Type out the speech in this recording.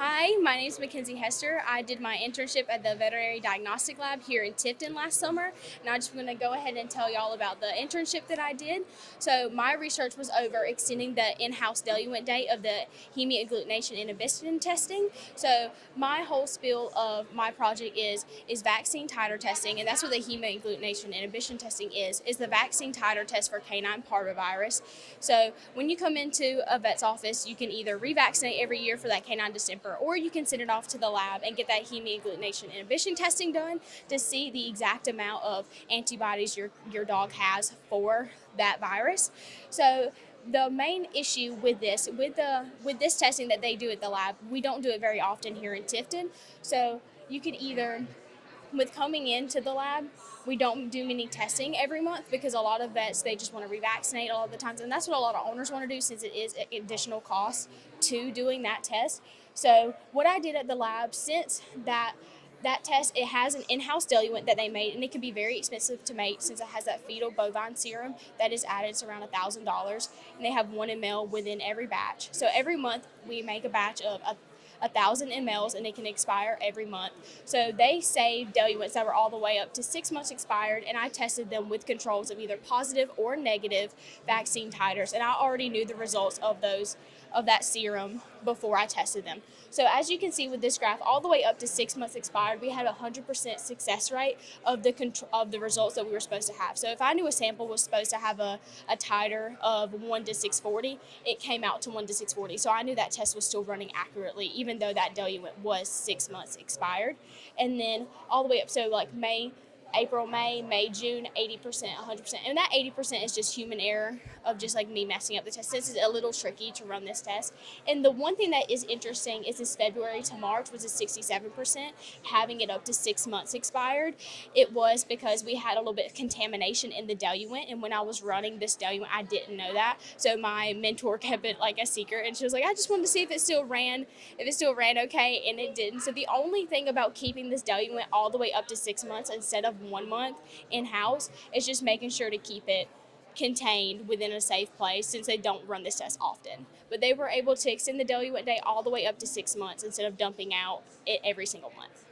Hi, my name is Makenzie Hester. I did my internship at the Veterinary Diagnostic Lab here in Tifton last summer, and I just want to go ahead and tell y'all about the internship that I did. So my research was over extending the in-house diluent date of the heme inhibition testing. So my whole spiel of my project is vaccine titer testing, and that's what the heme inhibition testing is the vaccine titer test for canine parvovirus. So when you come into a vet's office, you can either revaccinate every year for that canine distemper, or you can send it off to the lab and get that heme inhibition testing done to see the exact amount of antibodies your dog has for that virus. So the main issue with this testing that they do at the lab, we don't do it very often here in Tifton. So you could either with coming into the lab, we don't do many testing every month because a lot of vets, they just want to revaccinate a lot of the times, and that's what a lot of owners want to do since it is an additional cost to doing that test. So what I did at the lab, since that test, it has an in-house diluent that they made, and it can be very expensive to make since it has that fetal bovine serum that is added. It's around $1,000, and they have 1 ml within every batch. So every month we make a batch of 1,000 mLs, and it can expire every month. So they saved diluents that were all the way up to 6 months expired, and I tested them with controls of either positive or negative vaccine titers, and I already knew the results of that serum before I tested them. So as you can see with this graph, all the way up to 6 months expired, we had a 100% success rate of the results that we were supposed to have. So if I knew a sample was supposed to have a titer of 1 to 640, it came out to 1 to 640. So I knew that test was still running accurately, even though that diluent was 6 months expired. And then all the way up, so like April, May, June, 80%, 100%. And that 80% is just human error of just like me messing up the test. This is a little tricky to run this test. And the one thing that is interesting is this February to March was a 67%, having it up to 6 months expired. It was because we had a little bit of contamination in the diluent. And when I was running this diluent, I didn't know that. So my mentor kept it like a secret. And she was like, I just wanted to see if it still ran okay. And it didn't. So the only thing about keeping this diluent all the way up to 6 months instead of 1 month in-house is just making sure to keep it contained within a safe place since they don't run this test often. But they were able to extend the diluent day all the way up to 6 months instead of dumping out it every single month.